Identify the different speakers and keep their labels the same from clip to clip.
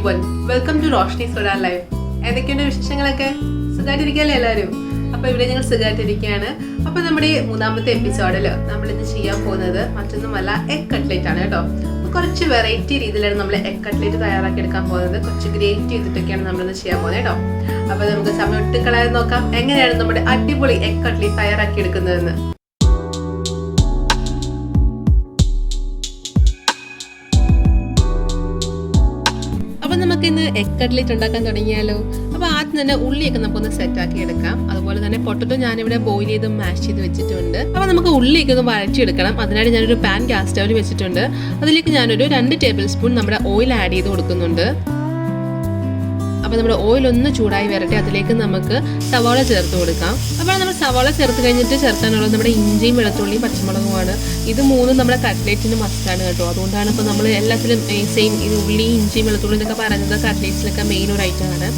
Speaker 1: everyone. Welcome to Roshnisfoodnlife. എന്തൊക്കെയുണ്ട് വിശേഷങ്ങളൊക്കെ? സുഖമായിട്ടിരിക്കുകയല്ലേ എല്ലാവരും? അപ്പോൾ ഇവിടെ ഞങ്ങൾ സുഖമായിട്ടിരിക്കുകയാണ്. അപ്പോൾ നമ്മുടെ മൂന്നാമത്തെ എപ്പിസോഡിൽ നമ്മൾ ഇന്ന് ചെയ്യാൻ പോകുന്നത് മറ്റൊന്നുമല്ല എഗ് കട്ട്ലേറ്റ് ആണ് കേട്ടോ. കുറച്ച് വെറൈറ്റി രീതിയിലാണ് നമ്മൾ എഗ് കട്ട്ലേറ്റ് തയ്യാറാക്കി എടുക്കാൻ പോകുന്നത്. കുറച്ച് ഗ്രേറ്റ് ചെയ്തിട്ടൊക്കെയാണ് നമ്മളിന്ന് ചെയ്യാൻ പോകുന്നത് കേട്ടോ. അപ്പോൾ നമുക്ക് സമയം ഒട്ടും കളയാതെ നോക്കാം എങ്ങനെയാണ് നമ്മുടെ അടിപൊളി എഗ് കട്ട്ലേറ്റ് തയ്യാറാക്കി എടുക്കുന്നതെന്ന്. അപ്പോൾ നമുക്കിന്ന് എഗ് കട്ട്ലേറ്റ് ഉണ്ടാക്കാൻ തുടങ്ങിയാലോ? അപ്പോൾ ആദ്യം തന്നെ ഉള്ളിയൊക്കെ നമുക്കൊന്ന് സെറ്റാക്കി എടുക്കാം. അതുപോലെ തന്നെ പൊട്ടറ്റോ ഞാനിവിടെ ബോയിൽ ചെയ്ത് മാഷ് ചെയ്ത് വെച്ചിട്ടുണ്ട്. അപ്പോൾ നമുക്ക് ഉള്ളിയൊക്കെ ഒന്ന് വഴച്ചെടുക്കണം. അതിനായിട്ട് ഞാനൊരു പാൻ ഗ്യാസ് സ്റ്റൗവിൽ വെച്ചിട്ടുണ്ട്. അതിലേക്ക് ഞാനൊരു 2 ടേബിൾ സ്പൂൺ നമ്മുടെ ഓയിൽ ആഡ് ചെയ്ത് കൊടുക്കുന്നുണ്ട്. അപ്പോൾ നമ്മുടെ ഓയിൽ ഒന്ന് ചൂടായി വരട്ടെ. അതിലേക്ക് നമുക്ക് സവാള ചേർത്ത് കൊടുക്കാം. അപ്പോൾ നമ്മൾ സവാള ചേർത്ത് കഴിഞ്ഞിട്ട് ചേർക്കാനുള്ളത് നമ്മുടെ ഇഞ്ചിയും വെളുത്തുള്ളിയും പച്ചമുളകുമാണ്. ഇത് മൂന്നും നമ്മുടെ കട്ട്ലേറ്റിന് മസ്റ്റാണ് കേട്ടോ. അതുകൊണ്ടാണ് ഇപ്പോൾ നമ്മൾ എല്ലാത്തിലും സെയിം ഇത് ഉള്ളി ഇഞ്ചിയും വെളുത്തുള്ളി എന്നൊക്കെ പറയുന്നത് കട്ട്ലേറ്റ്സിലൊക്കെ മെയിൻ ഒരു ഐറ്റമാണ്.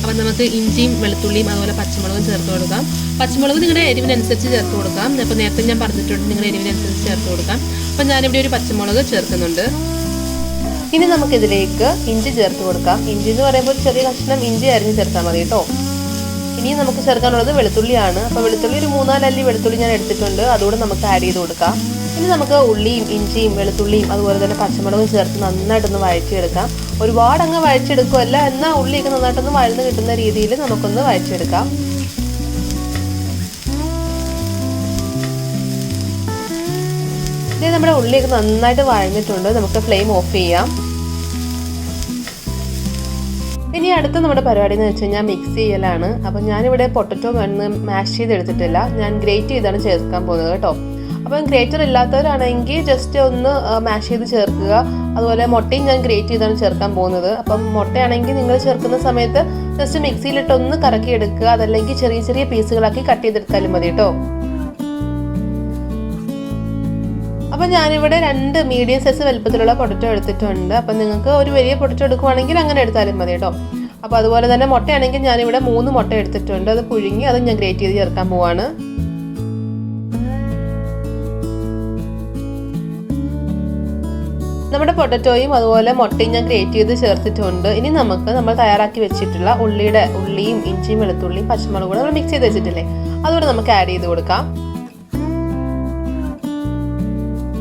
Speaker 1: അപ്പോൾ നമുക്ക് ഇഞ്ചിയും വെളുത്തുള്ളിയും അതുപോലെ പച്ചമുളകും ചേർത്ത് കൊടുക്കാം. പച്ചമുളക് നിങ്ങളുടെ എരിവിനനുസരിച്ച് ചേർത്ത് കൊടുക്കാം. അപ്പോൾ നേരത്തെ ഞാൻ പറഞ്ഞിട്ടുണ്ട് നിങ്ങളുടെ എരിവിനനുസരിച്ച് ചേർത്ത് കൊടുക്കാം. അപ്പോൾ ഞാനിവിടെ ഒരു പച്ചമുളക് ചേർക്കുന്നുണ്ട്. ഇനി നമുക്കിതിലേക്ക് ഇഞ്ചി ചേർത്ത് കൊടുക്കാം. ഇഞ്ചി എന്ന് പറയുമ്പോൾ ചെറിയ കഷ്ണം ഇഞ്ചി അരിഞ്ഞ് ചേർത്താൽ മതി കേട്ടോ. ഇനി നമുക്ക് ചേർക്കാനുള്ളത് വെളുത്തുള്ളിയാണ്. അപ്പോൾ വെളുത്തുള്ളി ഒരു 3-4 അല്ലി വെളുത്തുള്ളി ഞാൻ എടുത്തിട്ടുണ്ട്. അതുകൂടെ നമുക്ക് ആഡ് ചെയ്ത് കൊടുക്കാം. ഇനി നമുക്ക് ഉള്ളിയും ഇഞ്ചിയും വെളുത്തുള്ളിയും അതുപോലെ തന്നെ പച്ചമുളകും ചേർത്ത് നന്നായിട്ടൊന്ന് വഴച്ചെടുക്കാം. ഒരുപാട് അങ്ങ് വഴച്ചെടുക്കുമല്ല, എന്നാൽ ഉള്ളിയൊക്കെ നന്നായിട്ടൊന്ന് വഴന്ന് കിട്ടുന്ന രീതിയിൽ നമുക്കൊന്ന് വഴച്ചെടുക്കാം. ഇനി നമ്മുടെ ഉള്ളിയൊക്കെ നന്നായിട്ട് വഴഞ്ഞിട്ടുണ്ട്. നമുക്ക് ഫ്ലെയിം ഓഫ് ചെയ്യാം. ഇനി അടുത്ത നമ്മുടെ പരിപാടി എന്ന് വെച്ച് കഴിഞ്ഞാൽ മിക്സ് ചെയ്യലാണ്. അപ്പം ഞാനിവിടെ പൊട്ടറ്റോ മാഷ് ചെയ്തെടുത്തിട്ടില്ല, ഞാൻ ഗ്രേറ്റ് ചെയ്താണ് ചേർക്കാൻ പോകുന്നത് കേട്ടോ. അപ്പം ഗ്രേറ്റർ ഇല്ലാത്തവരാണെങ്കിൽ ജസ്റ്റ് ഒന്ന് മാഷ് ചെയ്ത് ചേർക്കുക. അതുപോലെ മുട്ടയും ഞാൻ ഗ്രേറ്റ് ചെയ്താണ് ചേർക്കാൻ പോകുന്നത്. അപ്പം മുട്ടയാണെങ്കിൽ നിങ്ങൾ ചേർക്കുന്ന സമയത്ത് ജസ്റ്റ് മിക്സിയിലിട്ടൊന്ന് കറക്കി എടുക്കുക. അതല്ലെങ്കിൽ ചെറിയ ചെറിയ പീസുകളാക്കി കട്ട് ചെയ്തെടുത്താലും മതി കേട്ടോ. അപ്പം ഞാനിവിടെ 2 മീഡിയം സൈസ് വലുപ്പത്തിലുള്ള പൊട്ടറ്റോ എടുത്തിട്ടുണ്ട്. അപ്പം നിങ്ങൾക്ക് ഒരു വലിയ പൊട്ടറ്റോ എടുക്കുവാണെങ്കിൽ അങ്ങനെ എടുത്താലും മതി കേട്ടോ. അപ്പോൾ അതുപോലെ തന്നെ മുട്ടയാണെങ്കിൽ ഞാനിവിടെ 3 മുട്ട എടുത്തിട്ടുണ്ട്. അത് പുഴുങ്ങി അത് ഞാൻ ഗ്രേറ്റ് ചെയ്ത് ചേർക്കാൻ പോവാണ്. നമ്മുടെ പൊട്ടറ്റോയും അതുപോലെ മുട്ടയും ഞാൻ ഗ്രേറ്റ് ചെയ്ത് ചേർത്തിട്ടുണ്ട്. ഇനി നമുക്ക് നമ്മൾ തയ്യാറാക്കി വെച്ചിട്ടുള്ള ഉള്ളിയും ഇഞ്ചിയും വെളുത്തുള്ളിയും പച്ചമുളകും കൂടെ നമ്മൾ മിക്സ് ചെയ്ത് വെച്ചിട്ടില്ലേ, അതുകൂടെ നമുക്ക് ആഡ് ചെയ്ത് കൊടുക്കാം.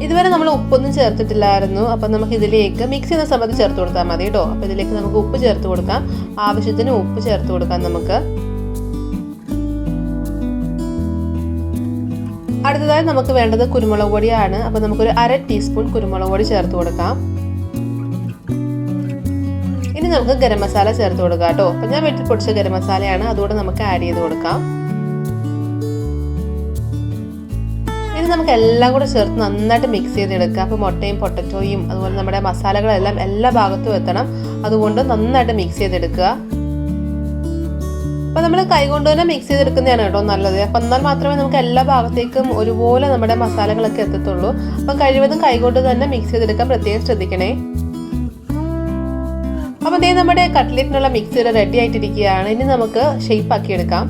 Speaker 1: ഇതുവരെ നമ്മൾ ഉപ്പൊന്നും ചേർത്തിട്ടില്ലായിരുന്നു. അപ്പം നമുക്ക് ഇതിലേക്ക് മിക്സ് ചെയ്യുന്ന സമയത്ത് ചേർത്ത് കൊടുത്താൽ മതി കേട്ടോ. അപ്പം ഇതിലേക്ക് നമുക്ക് ഉപ്പ് ചേർത്ത് കൊടുക്കാം. ആവശ്യത്തിന് ഉപ്പ് ചേർത്ത് കൊടുക്കാം നമുക്ക്. അടുത്തതായി നമുക്ക് വേണ്ടത് കുരുമുളക് പൊടിയാണ്. അപ്പം നമുക്കൊരു 1/2 ടീസ്പൂൺ കുരുമുളക് പൊടി ചേർത്ത് കൊടുക്കാം. ഇനി നമുക്ക് ഗരം മസാല ചേർത്ത് കൊടുക്കാം കേട്ടോ. അപ്പം ഞാൻ വീട്ടിൽ പൊടിച്ച ഗരം മസാലയാണ്, അതുകൂടെ നമുക്ക് ആഡ് ചെയ്ത് കൊടുക്കാം. ഇനി നമുക്ക് എല്ലാം കൂടെ ചേർത്ത് നന്നായിട്ട് മിക്സ് ചെയ്തെടുക്കാം. അപ്പോൾ മുട്ടയും പൊട്ടറ്റോയും അതുപോലെ നമ്മുടെ മസാലകളെല്ലാം എല്ലാ ഭാഗത്തും എത്തണം. അതുകൊണ്ട് നന്നായിട്ട് മിക്സ് ചെയ്തെടുക്കുക. അപ്പോൾ നമ്മൾ കൈകൊണ്ട് തന്നെ മിക്സ് ചെയ്തെടുക്കുന്നതാണ് കേട്ടോ നല്ലത്. അപ്പം എന്നാൽ മാത്രമേ നമുക്ക് എല്ലാ ഭാഗത്തേക്കും ഒരുപോലെ നമ്മുടെ മസാലകളൊക്കെ എത്തത്തുള്ളൂ. അപ്പം കഴിവതും കൈകൊണ്ട് തന്നെ മിക്സ് ചെയ്തെടുക്കാൻ പ്രത്യേകം ശ്രദ്ധിക്കണേ. അപ്പം അതേ നമ്മുടെ കട്ട്ലേറ്റിനുള്ള മിക്സ് റെഡി ആയിട്ടിരിക്കുകയാണ്. ഇനി നമുക്ക് ഷേപ്പ് ആക്കി എടുക്കാം.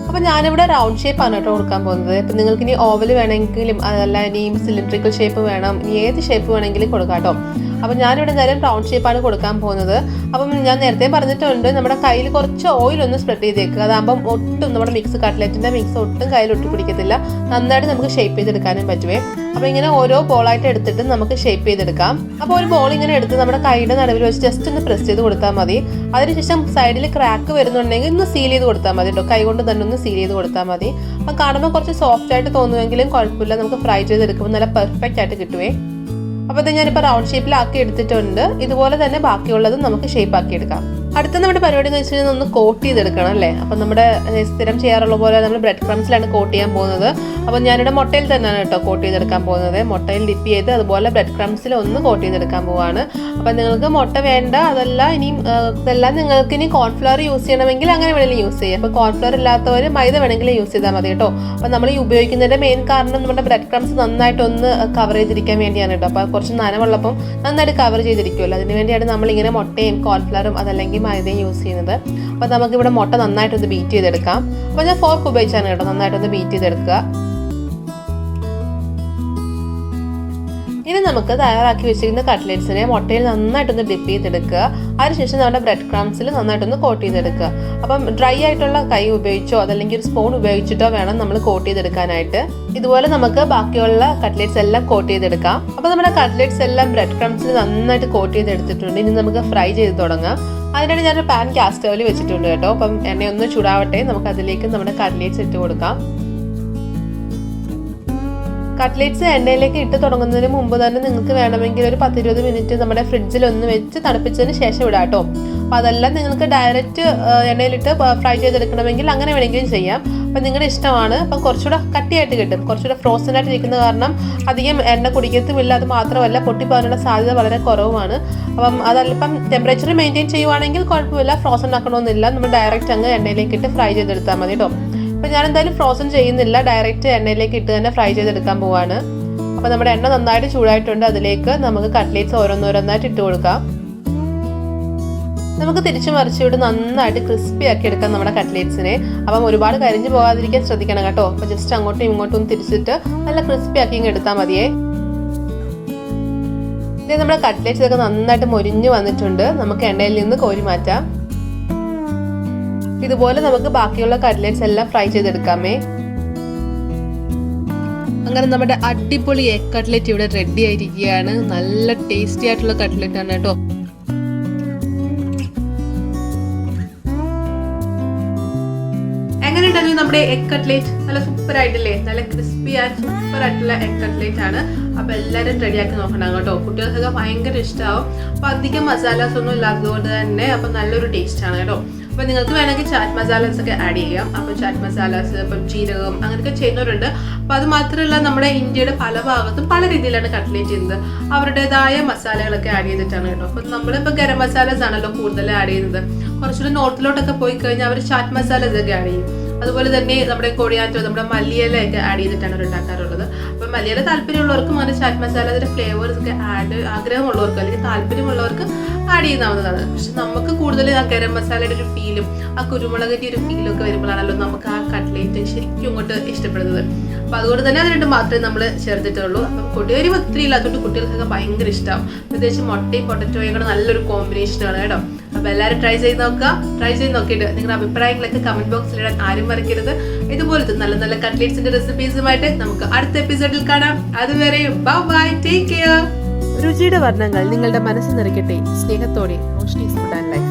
Speaker 1: അപ്പോൾ ഞാനിവിടെ റൗണ്ട് ഷേപ്പ് ആണ് കേട്ടോ കൊടുക്കാൻ പോകുന്നത്. ഇപ്പം നിങ്ങൾക്ക് ഇനി ഓവൽ വേണമെങ്കിലും അതല്ല ഇനിയും സിലിണ്ടറിക്കൽ ഷേപ്പ് വേണം, ഇനി ഏത് ഷേപ്പ് വേണമെങ്കിലും കൊടുക്കാം കേട്ടോ. അപ്പം ഞാനിവിടെ നേരം റൗണ്ട് ഷേപ്പാണ് കൊടുക്കാൻ പോകുന്നത്. അപ്പം ഞാൻ നേരത്തെ പറഞ്ഞിട്ടുണ്ട് നമ്മുടെ കയ്യിൽ കുറച്ച് ഓയിലൊന്ന് സ്പ്രെഡ് ചെയ്തേക്കുക. അതാകുമ്പം ഒട്ടും നമ്മുടെ കട്ട്ലറ്റിൻ്റെ മിക്സ് ഒട്ടും കയ്യിൽ ഒട്ടി പിടിക്കത്തില്ല. നന്നായിട്ട് നമുക്ക് ഷേപ്പ് ചെയ്തെടുക്കാനും പറ്റുമേ. അപ്പോൾ ഇങ്ങനെ ഓരോ ബോളായിട്ട് എടുത്തിട്ട് നമുക്ക് ഷേപ്പ് ചെയ്തെടുക്കാം. അപ്പോൾ ഒരു ബോൾ ഇങ്ങനെ എടുത്ത് നമ്മുടെ കൈയുടെ നടുവിൽ വെച്ച് ജസ്റ്റ് ഒന്ന് പ്രസ് ചെയ്ത് കൊടുത്താൽ മതി. അതിനുശേഷം സൈഡിൽ ക്രാക്ക് വരുന്നുണ്ടെങ്കിൽ ഒന്ന് സീൽ ചെയ്ത് കൊടുത്താൽ മതി കേട്ടോ. കൈ കൊണ്ട് തന്നെ ഒന്ന് സീൽ ചെയ്ത് കൊടുത്താൽ മതി. അപ്പം കാണുമ്പോൾ കുറച്ച് സോഫ്റ്റ് ആയിട്ട് തോന്നുമെങ്കിലും കുഴപ്പമില്ല, നമുക്ക് ഫ്രൈ ചെയ്തെടുക്കുമ്പോൾ നല്ല പെർഫെക്റ്റ് ആയിട്ട് കിട്ടുവേ. അപ്പോൾ ഇത് ഞാനിപ്പോൾ റൗണ്ട് ഷേപ്പിലാക്കി എടുത്തിട്ടുണ്ട്. ഇതുപോലെ തന്നെ ബാക്കിയുള്ളതും നമുക്ക് ഷേപ്പ് ആക്കി എടുക്കാം. അടുത്ത നമ്മുടെ പരിപാടി എന്ന് വെച്ച് കഴിഞ്ഞാൽ ഒന്ന് കോട്ട് ചെയ്തെടുക്കണം അല്ലേ. അപ്പം നമ്മുടെ സ്ഥിരം ചെയ്യാറുള്ള പോലെ നമ്മൾ ബ്രെഡ് ക്രംസിലാണ് കോട്ട് ചെയ്യാൻ പോകുന്നത്. അപ്പം ഞാനിവിടെ മുട്ടയിൽ തന്നെയാണ് കേട്ടോ കോട്ട് ചെയ്തെടുക്കാൻ പോകുന്നത്. മുട്ടയിൽ ഡിപ്പ് ചെയ്ത് അതുപോലെ ബ്രെഡ് ക്രംസിൽ ഒന്ന് കോട്ട് ചെയ്തെടുക്കാൻ പോവാണ്. അപ്പം നിങ്ങൾക്ക് മുട്ട വേണ്ട, ഇതെല്ലാം നിങ്ങൾക്ക് ഇനി കോൺഫ്ലവർ യൂസ് ചെയ്യണമെങ്കിൽ അങ്ങനെ വേണമെങ്കിലും യൂസ് ചെയ്യാം. അപ്പോൾ കോൺഫ്ലവർ ഇല്ലാത്തവർ മൈദ വേണമെങ്കിൽ യൂസ് ചെയ്താൽ മതി കേട്ടോ. അപ്പം നമ്മൾ ഈ ഉപയോഗിക്കുന്നതിൻ്റെ മെയിൻ കാരണം നമ്മുടെ ബ്രെഡ് ക്രംസ് നന്നായിട്ടൊന്ന് കവർ ചെയ്തിരിക്കാൻ വേണ്ടിയാണ് കേട്ടോ. അപ്പോൾ കുറച്ച് നനവുള്ളപ്പം നന്നായിട്ട് കവർ ചെയ്തിരിക്കുമല്ലോ, അതിന് വേണ്ടിയാണ് നമ്മളിങ്ങനെ മുട്ടയും കോൺഫ്ലവറും അതല്ലെങ്കിൽ മൈദയും യൂസ് ചെയ്യുന്നത്. അപ്പോൾ നമുക്കിവിടെ മുട്ട നന്നായിട്ടൊന്ന് ബീറ്റ് ചെയ്തെടുക്കാം. അപ്പോൾ ഞാൻ ഫോർക്ക് ഉപയോഗിച്ചാണ് കേട്ടോ നന്നായിട്ടൊന്ന് ബീറ്റ് ചെയ്തെടുക്കുക. ഇനി നമുക്ക് തയ്യാറാക്കി വെച്ചിരിക്കുന്ന കട്ട്ലേറ്റ്സിനെ മുട്ടയിൽ നന്നായിട്ടൊന്ന് ഡിപ്പ് ചെയ്തെടുക്കുക. അതിനുശേഷം നമ്മുടെ ബ്രെഡ് ക്രംസിൽ നന്നായിട്ടൊന്ന് കോട്ട് ചെയ്തെടുക്കുക. അപ്പം ഡ്രൈ ആയിട്ടുള്ള കൈ ഉപയോഗിച്ചോ അതല്ലെങ്കിൽ ഒരു സ്പൂൺ ഉപയോഗിച്ചിട്ടോ വേണം നമ്മൾ കോട്ട് ചെയ്തെടുക്കാനായിട്ട്. ഇതുപോലെ നമുക്ക് ബാക്കിയുള്ള കട്ട്ലേറ്റ്സ് എല്ലാം കോട്ട് ചെയ്തെടുക്കാം. അപ്പോൾ നമ്മുടെ കട്ട്ലേറ്റ്സ് എല്ലാം ബ്രെഡ് ക്രംസിൽ നന്നായിട്ട് കോട്ട് ചെയ്തെടുത്തിട്ടുണ്ട്. ഇനി നമുക്ക് ഫ്രൈ ചെയ്ത് തുടങ്ങാം. അതിനാണ് ഞാനൊരു പാൻ ഗ്യാസ് സ്റ്റവിൽ വെച്ചിട്ടുണ്ട് കേട്ടോ. അപ്പം എണ്ണയൊന്ന് ചൂടാവട്ടെ, നമുക്ക് അതിലേക്ക് നമ്മുടെ കട്ട്ലേറ്റ്സ് ഇട്ട് കൊടുക്കാം. കട്ട്ലേറ്റ്സ് എണ്ണയിലേക്ക് ഇട്ട് തുടങ്ങുന്നതിന് മുമ്പ് തന്നെ നിങ്ങൾക്ക് വേണമെങ്കിൽ ഒരു 10-20 മിനിറ്റ് നമ്മുടെ ഫ്രിഡ്ജിൽ ഒന്ന് വെച്ച് തണുപ്പിച്ചതിന് ശേഷം ഇടാം കേട്ടോ. അപ്പോൾ അതെല്ലാം നിങ്ങൾക്ക് ഡയറക്റ്റ് എണ്ണയിലിട്ട് ഫ്രൈ ചെയ്തെടുക്കണമെങ്കിൽ അങ്ങനെ വേണമെങ്കിലും ചെയ്യാം. അപ്പം നിങ്ങളുടെ ഇഷ്ടമാണ്. അപ്പം കുറച്ചുകൂടെ കട്ടിയായിട്ട് കിട്ടും, കുറച്ചുകൂടെ ഫ്രോസൺ ആയിട്ട് ഇരിക്കുന്ന കാരണം അധികം എണ്ണ കുടിക്കത്തുമില്ല. അത് മാത്രമല്ല പൊട്ടിപ്പോകാനുള്ള സാധ്യത വളരെ കുറവുമാണ്. അപ്പം അതല്പം ടെമ്പറേച്ചർ മെയിൻറ്റെയിൻ ചെയ്യുവാണെങ്കിൽ കുഴപ്പമില്ല, ഫ്രോസൺ ആക്കണമെന്നില്ല. നമ്മൾ ഡയറക്റ്റ് അങ്ങ് എണ്ണയിലേക്ക് ഇട്ട് ഫ്രൈ ചെയ്തെടുത്താൽ മതി കേട്ടോ. അപ്പോൾ ഞാൻ എന്തായാലും ഫ്രോസൺ ചെയ്യുന്നില്ല, ഡയറക്റ്റ് എണ്ണയിലേക്ക് ഇട്ട് തന്നെ ഫ്രൈ ചെയ്തെടുക്കാൻ പോവാണ്. അപ്പോൾ നമ്മുടെ എണ്ണ നന്നായിട്ട് ചൂടായിട്ടുണ്ട്. അതിലേക്ക് നമുക്ക് കട്ട്ലേറ്റ്സ് ഓരോന്നോരോന്നായിട്ട് ഇട്ട് കൊടുക്കാം. നമുക്ക് തിരിച്ചു മറിച്ചിട്ട് നന്നായിട്ട് ക്രിസ്പി ആക്കി എടുക്കാം നമ്മുടെ കട്ട്ലേറ്റ്സിനെ. അപ്പം ഒരുപാട് കരിഞ്ഞു പോകാതിരിക്കാൻ ശ്രദ്ധിക്കണം കേട്ടോ. അപ്പോൾ ജസ്റ്റ് അങ്ങോട്ടും ഇങ്ങോട്ടും തിരിച്ചിട്ട് നല്ല ക്രിസ്പി ആക്കി എടുത്താൽ മതിയേ. ഇത് നമ്മുടെ കട്ട്ലേറ്റ്സ് ഒക്കെ നന്നായിട്ട് മൊരിഞ്ഞ് വന്നിട്ടുണ്ട്. നമുക്ക് എണ്ണയിൽ നിന്ന് കോരി മാറ്റാം. ഇതുപോലെ നമുക്ക് ബാക്കിയുള്ള കട്ട്ലേറ്റ്സ് എല്ലാം ഫ്രൈ ചെയ്തെടുക്കാമേ. അങ്ങനെ നമ്മുടെ അടിപൊളി എഗ് കട്ട്ലേറ്റ് ഇവിടെ റെഡി ആയിരിക്കുകയാണ്. നല്ല ടേസ്റ്റി ആയിട്ടുള്ള കട്ട്ലേറ്റ് ആണ് കേട്ടോ. എങ്ങനെയുണ്ടായിരുന്നു നമ്മുടെ എഗ് കട്ട്ലേറ്റ്? നല്ല സൂപ്പർ ആയിട്ടില്ലേ? നല്ല ക്രിസ്പി ആൻഡ് സൂപ്പർ ആയിട്ടുള്ള എഗ് കട്ട്ലേറ്റ് ആണ്. അപ്പൊ എല്ലാവരും റെഡിയാക്കി നോക്കണം കേട്ടോ. കുട്ടികൾക്കൊക്കെ ഭയങ്കര ഇഷ്ടമാവും. അപ്പൊ അധികം മസാലാസ് ഒന്നും ഇല്ലാത്തതുകൊണ്ട് തന്നെ അപ്പൊ നല്ലൊരു ടേസ്റ്റ് ആണ് കേട്ടോ. അപ്പോൾ നിങ്ങൾക്ക് വേണമെങ്കിൽ ചാറ്റ് മസാലാസ് ഒക്കെ ആഡ് ചെയ്യാം. അപ്പോൾ ചാറ്റ് മസാലാസ്, ഇപ്പം ജീരകം അങ്ങനെയൊക്കെ ചെയ്യുന്നവരുണ്ട്. അപ്പോൾ അത് മാത്രമല്ല നമ്മുടെ ഇന്ത്യയുടെ പല ഭാഗത്തും പല രീതിയിലാണ് കട്ട്ലേറ്റ് ചെയ്യുന്നത്. അവരുടേതായ മസാലകളൊക്കെ ആഡ് ചെയ്തിട്ടാണ് കേട്ടോ. അപ്പം നമ്മളിപ്പോൾ ഗരം മസാലാസ് ആണല്ലോ കൂടുതൽ ആഡ് ചെയ്യുന്നത്. കുറച്ചുകൂടി നോർത്തിലോട്ടൊക്കെ പോയി കഴിഞ്ഞാൽ അവർ ചാറ്റ് മസാലാസ് ഒക്കെ ആഡ് ചെയ്യും. അതുപോലെ തന്നെ നമ്മുടെ കൊറിയാൻഡോ, നമ്മുടെ മല്ലിയിലയൊക്കെ ആഡ് ചെയ്തിട്ടാണ് അവർ ഉണ്ടാക്കാറുള്ളത്. അപ്പം മല്ലിയില താല്പര്യമുള്ളവർക്കും അങ്ങനെ ചാറ്റ് മസാലയുടെ ഫ്ലേവേഴ്സ് ഒക്കെ ആഗ്രഹമുള്ളവർക്ക് അല്ലെങ്കിൽ താല്പര്യമുള്ളവർക്ക് ആഡ് ചെയ്യുന്നതാണ്. പക്ഷെ നമുക്ക് കൂടുതൽ ആ ഗരം മസാലയുടെ ഒരു ഫീലും ആ കുരുമുളകിൻ്റെ ഒരു ഫീലും ഒക്കെ വരുമ്പോഴാണല്ലോ നമുക്ക് ആ കട്ട്ലേറ്റ് ശരിക്കും ഇങ്ങോട്ട് ഇഷ്ടപ്പെടുന്നത്. അപ്പം അതുകൊണ്ട് തന്നെ അത് രണ്ടും മാത്രമേ നമ്മൾ ചേർത്തിട്ടുള്ളൂ. അപ്പം കൊടിയേരി ഒത്തിരി ഇല്ലാത്തതുകൊണ്ട് കുട്ടികൾക്കൊക്കെ ഭയങ്കര ഇഷ്ടമാവും. പ്രത്യേകിച്ച് മുട്ടയും പൊട്ടറ്റോയും കൂടെ നല്ലൊരു കോമ്പിനേഷനാണ് കേട്ടോ. അപ്പോൾ എല്ലാവരും ട്രൈ ചെയ്ത് നോക്കുക. ട്രൈ ചെയ്ത് നോക്കിയിട്ട് നിങ്ങളുടെ അഭിപ്രായങ്ങളൊക്കെ കമന്റ് ബോക്സിൽ ഇടാൻ ആരും മറക്കരുത്. ഇതുപോലത്തെ നല്ല നല്ല കട്ട്ലേറ്റ്സിന്റെ റെസിപ്പീസുമായിട്ട് നമുക്ക് അടുത്ത എപ്പിസോഡിൽ കാണാം. അതുവരെ ബൈ, ടേക്ക് കെയർ. രുചിയുടെ വർണ്ണങ്ങൾ നിങ്ങളുടെ മനസ്സ് നിറയ്ക്കട്ടെ. സ്നേഹത്തോടെ റോഷ്നീസ് ഫുഡ് ആൻഡ് ലൈഫ്.